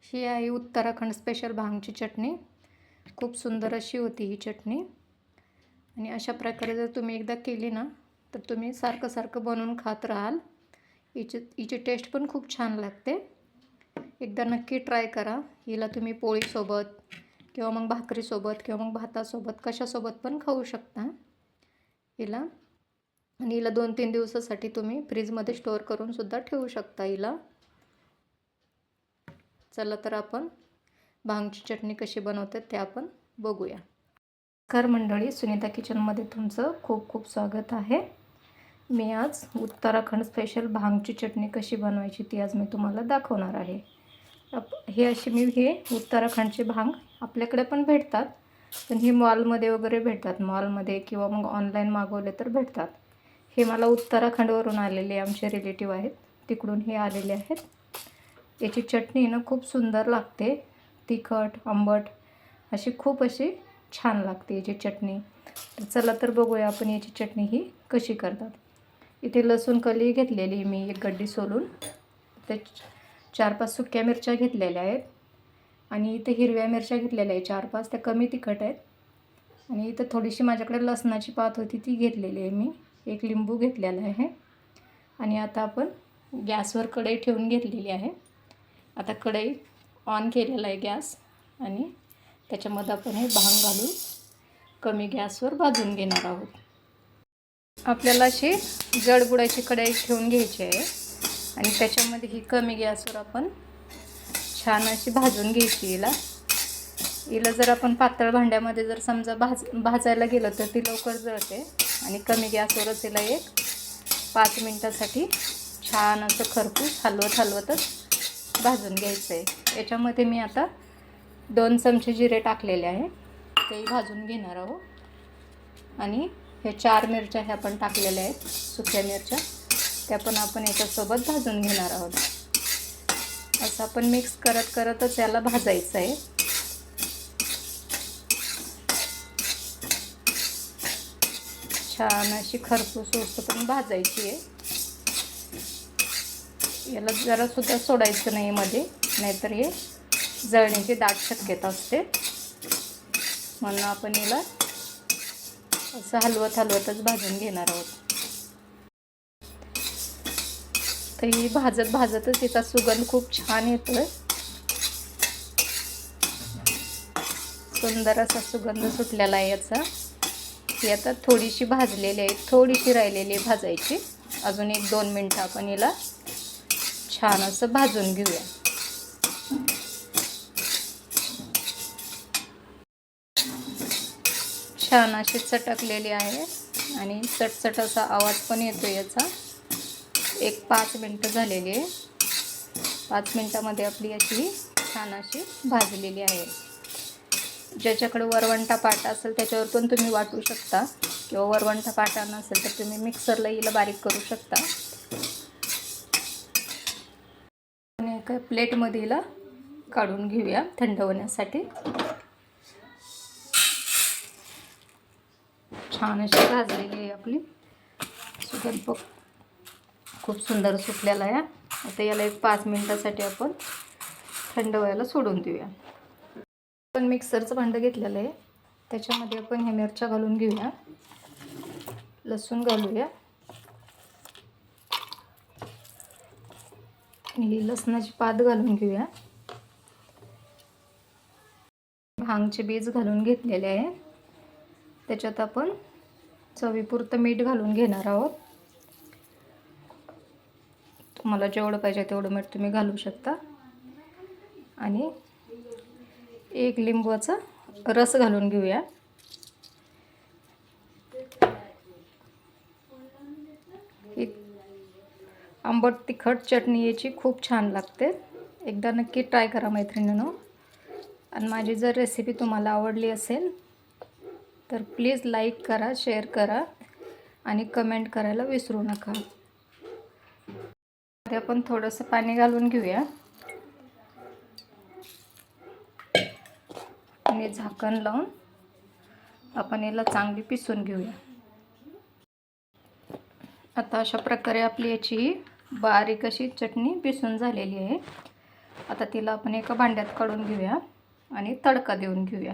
ही आहे उत्तराखंड स्पेशल भांगची चटणी. खूप सुंदर अशी होती ही चटणी. आणि अशा प्रकारे जर तुम्ही एकदा केली ना तर तुम्ही सारखं सारखं बनवून खात राहाल. हिची टेस्ट पण खूप छान लागते. एकदा नक्की ट्राय करा. हिला तुम्ही पोळीसोबत किंवा मग भाकरीसोबत किंवा मग भातासोबत कशासोबत पण खाऊ शकता हिला. आणि हिला 2-3 दिवसासाठी तुम्ही फ्रीजमध्ये स्टोअर करून सुद्धा ठेवू शकता हिला. चला तर आपण भांगची चटणी कशी बनवतात ते आपण बघूया. नमस्कार मंडळी, सुनीता किचनमध्ये तुमचं खूप खूप स्वागत आहे. मी आज उत्तराखंड स्पेशल भांगची चटणी कशी बनवायची ती आज मी तुम्हाला दाखवणार आहे. हे उत्तराखंडचे भांग आपल्याकडे पण भेटतात, पण हे मॉलमध्ये वगैरे भेटतात. मॉलमध्ये किंवा मग ऑनलाईन मागवले तर भेटतात. हे मला उत्तराखंडवरून आलेले आमचे रिलेटिव्ह आहेत, तिकडून हे आलेले आहेत. याची चटणी ना खूप सुंदर लागते. तिखट आंबट खूप अशी छान लागते याची चटणी. तर चला तर बघूया आपण याची चटणी ही कशी करतात. इथे लसूण कली घेतलेली मी एक गड्डी सोलून, ते 4-5 सुक्या मिरच्या घेतलेल्या आहेत. आणि इथे हिरव्या मिरच्या घेतलेल्या आहेत 4-5, त्या कमी तिखट आहेत. आणि इथं थोडीशी माझ्याकडे लसणाची पात होती ती घेतलेली आहे मी. एक लिंबू घेतलेला आहे. आणि आता आपण गॅसवर कढई ठेवून घेतलेली आहे. आता कढई ऑन केलेला आहे गॅस, आणि त्याच्यामध्ये आपण हे भांग घालून कमी गॅसवर भाजून घेणार आहोत. आपल्याला अशी जडबुडाची कढई ठेवून घ्यायची आहे आणि त्याच्यामध्ये ही कमी गॅसवर आपण छान अशी भाजून घ्यायची. हिला जर आपण पातळ भांड्यामध्ये जर समजा भाजायला गेलं तर ती लवकर जळते. आणि कमी गॅसवरच हिला एक 5 मिनटासाठी छान असं खरपूस हलवतच भाजून घ्यायचं आहे. याच्यामध्ये मी आता 2 चमचे जिरे टाकलेले आहे, तेही भाजून घेणार आहोत. आणि हे 4 मिरच्या ह्या आपण टाकलेल्या आहेत सुक्या मिरच्या, त्या पण आपण याच्यासोबत भाजून घेणार आहोत. असं आपण मिक्स करतच याला भाजायचं आहे. छान अशी खरपूस होतं पण भाजायची आहे. याला जरासुद्धा सोडायचं नाही मध्ये, नाहीतर हे जळण्याची दाट शक्यता असते. म्हणून आपण याला असं हलवतच भाजून घेणार आहोत. तर ही भाजतच याचा सुगंध खूप छान येतोय. सुंदर असा सुगंध सुटलेला आहे याचा. ही आता थोडीशी भाजलेली आहे, थोडीशी राहिलेली आहे भाजायची. अजून 1-2 मिनटं आपण हिला छान असं भाजून घेऊया. छान अशी चटकलेली आहे आणि चटचट असा आवाज पण येतो याचा. 5 मिनटं झालेली आहे. 5 मिनटामध्ये आपली अशी छान अशी भाजलेली आहे. ज्याच्याकडे वरवंटा पाटा असेल त्याच्यावर पण तुम्ही वाटू शकता, किंवा वरवंटा पाटा नसेल तर तुम्ही मिक्सरला हिला बारीक करू शकता. आणि एका प्लेटमध्ये हिला काढून घेऊया थंड होण्यासाठी. छान अशी भाजलेली आहे आपली. सुगंध खूप सुंदर सुटलेला आहे. आता याला 5 मिनटासाठी आपण थंड व्हायला सोडून देऊया. आपण मिक्सरचं भांडं घेतलेलं आहे, त्याच्यामध्ये आपण हे मिरच्या घालून घेऊया, लसूण घालूया. ही लसणाची पात घालून घेऊया. भांगचे बीज घालून घेतलेले आहे. त्याच्यात आपण चवीपुरतं मीठ घालून घेणार आहोत. तुम्हाला जेवढं पाहिजे तेवढं मीठ तुम्ही घालू शकता. आणि 1 लिंबूचा रस घालून घेऊया. ही आंबट तिखट चटणी याची खूप छान लागते. एकदा नक्की ट्राय करा मैत्रिणींनो. आणि माझी जर रेसिपी तुम्हाला आवडली असेल तर प्लीज लाईक करा, शेअर करा आणि कमेंट करायला विसरू नका. आपण थोडंसं पाणी घालून घेऊया आणि झाकण लावून आपण याला चांगली पिसून घेऊया. आता अशा प्रकारे आपली याची बारीक अशी चटणी पिसून झालेली आहे. आता तिला आपण एका भांड्यात काढून घेऊया आणि तडका देऊन घेऊया.